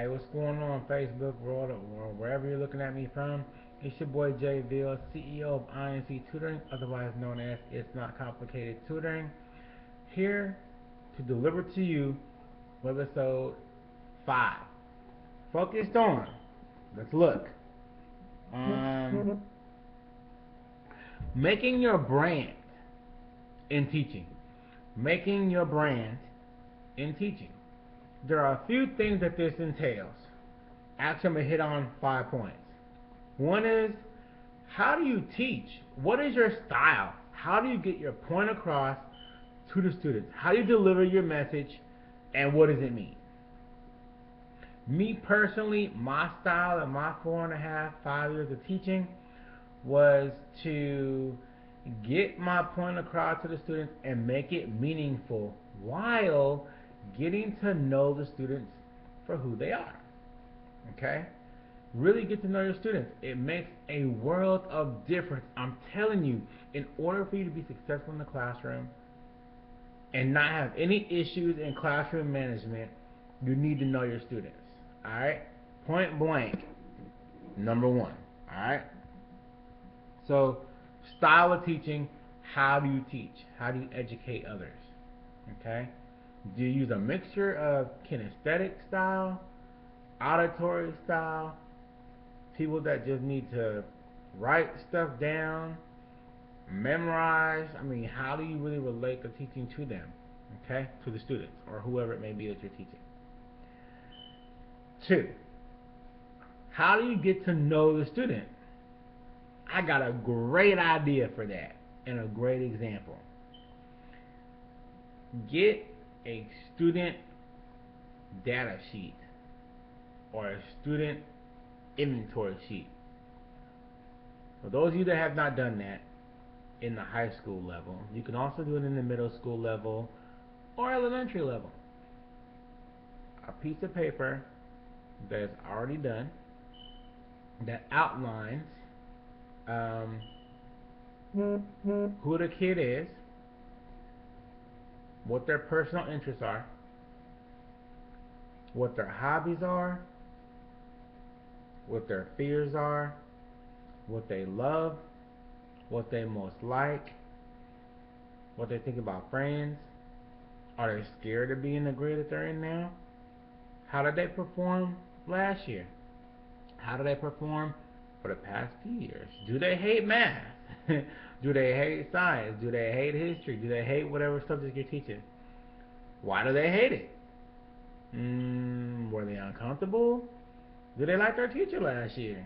Hey, what's going on, Facebook world or wherever you're looking at me from? It's your boy Jay Veal, CEO of INC Tutoring, otherwise known as It's Not Complicated Tutoring, here to deliver to you Webisode 5. Focused on, let's look, making your brand in teaching. Making your brand in teaching. There are a few things that this entails. Actually, I'm going to hit on 5 points. One is, how do you teach? What is your style? How do you get your point across to the students? How do you deliver your message, and what does it mean? Me personally, my style in my 4.5, 5 years of teaching was to get my point across to the students and make it meaningful while getting to know the students for who they are. Okay? Really get to know your students. It makes a world of difference. I'm telling you, in order for you to be successful in the classroom and not have any issues in classroom management, you need to know your students. Alright? Point blank. Number one. Alright? So, style of teaching. How do you teach? How do you educate others? Okay? Do you use a mixture of kinesthetic style, auditory style, people that just need to write stuff down, memorize? I mean, how do you really relate the teaching to them? Okay? To the students or whoever it may be that you're teaching. 2. How do you get to know the student? I got a great idea for that and a great example. Get a student data sheet or a student inventory sheet. For those of you that have not done that in the high school level, you can also do it in the middle school level or elementary level. A piece of paper that's already done that outlines who the kid is, what their personal interests are, what their hobbies are, what their fears are, what they love, what they most like, what they think about friends. Are they scared of being the grade that they're in now? How did they perform last year? How did they perform for the past few years? Do they hate math? Do they hate science? Do they hate history? Do they hate whatever subject you're teaching? Why do they hate it? Were they uncomfortable? Did they like their teacher last year?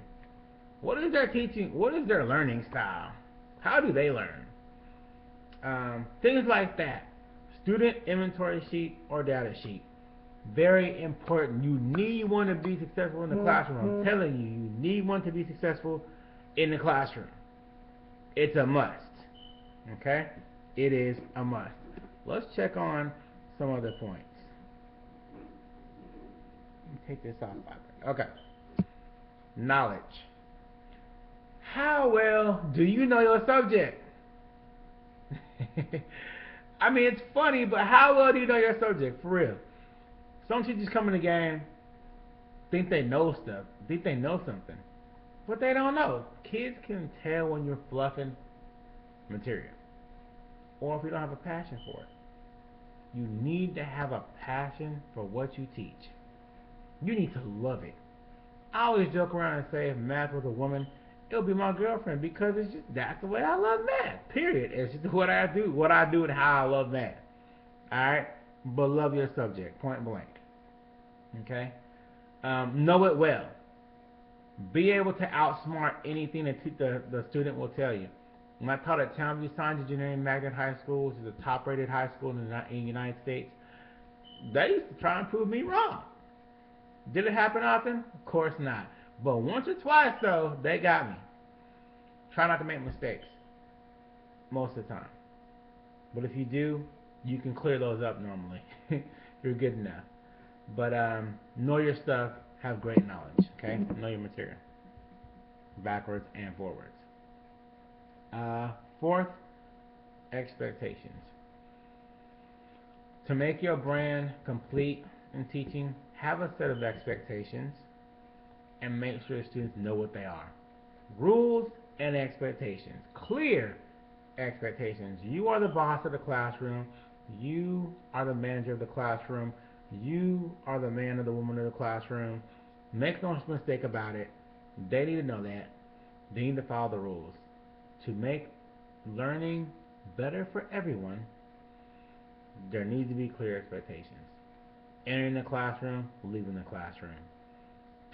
What is their teaching? What is their learning style? How do they learn? Things like that. Student inventory sheet or data sheet. Very important. You need one to be successful in the classroom. I'm telling you, you need one to be successful in the classroom. It's a must. Okay? It is a must. Let's check on some other points. Let me take this off. Okay. Knowledge. How well do you know your subject? I mean, it's funny, but how well do you know your subject? For real. Some teachers come in the game, think they know stuff, think they know something, but they don't know. Kids can tell when you're fluffing material, or if you don't have a passion for it. You need to have a passion for what you teach. You need to love it. I always joke around and say if math was a woman, it would be my girlfriend, because it's just, that's the way I love math. Period. It's just what I do and how I love math. Alright? But love your subject, point blank. Okay? Know it well. Be able to outsmart anything that the student will tell you. When I taught at Townview Science Engineering Magnet High School, which is the top rated high school in the United States, they used to try and prove me wrong. Did it happen often? Of course not. But once or twice, though, they got me. Try not to make mistakes most of the time. But if you do, you can clear those up normally. You're good enough. But know your stuff. Have great knowledge. Okay? Know your material. Backwards and forwards. 4th, expectations. To make your brand complete in teaching, have a set of expectations and make sure the students know what they are. Rules and expectations. Clear expectations. You are the boss of the classroom. You are the manager of the classroom. You are the man or the woman of the classroom. Make no mistake about it. They need to know that. They need to follow the rules. To make learning better for everyone, there needs to be clear expectations. Entering the classroom, leaving the classroom.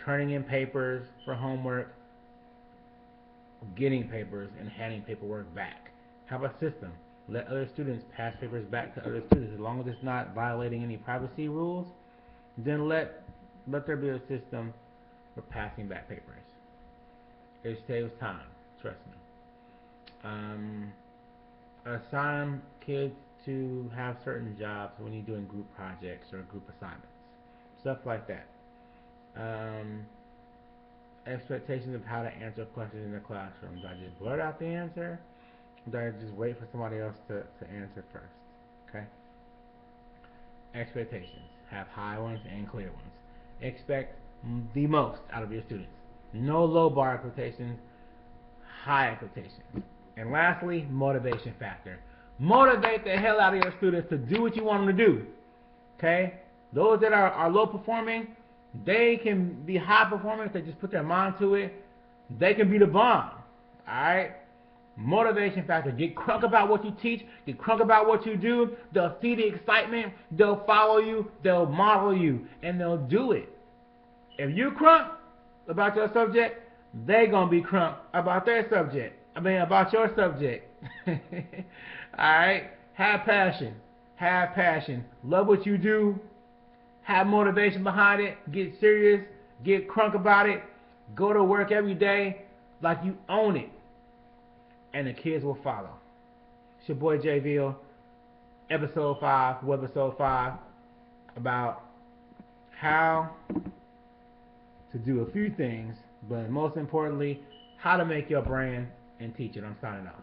Turning in papers for homework, getting papers, and handing paperwork back. Have a system. Let other students pass papers back to other students. As long as it's not violating any privacy rules, then let there be a system for passing back papers. It saves time, trust me. Assign kids to have certain jobs when you're doing group projects or group assignments. Stuff like that. Expectations of how to answer questions in the classroom. Do I just blurt out the answer? Or do I just wait for somebody else to answer first? Okay? Expectations. Have high ones and clear ones. Expect the most out of your students. No low bar expectations, high expectations. And lastly, motivation factor. Motivate the hell out of your students to do what you want them to do. Okay? Those that are low performing, they can be high performing if they just put their mind to it. They can be the bomb. Alright? Motivation factor. Get crunk about what you teach. Get crunk about what you do. They'll see the excitement. They'll follow you. They'll model you. And they'll do it. If you crunk about your subject, they're going to be crunk about their subject. About your subject. Alright? Have passion. Have passion. Love what you do. Have motivation behind it. Get serious. Get crunk about it. Go to work every day like you own it. And the kids will follow. It's your boy J. Veal. Episode 5, Webisode 5. About how to do a few things, but most importantly, how to make your brand and teach it. I'm signing off.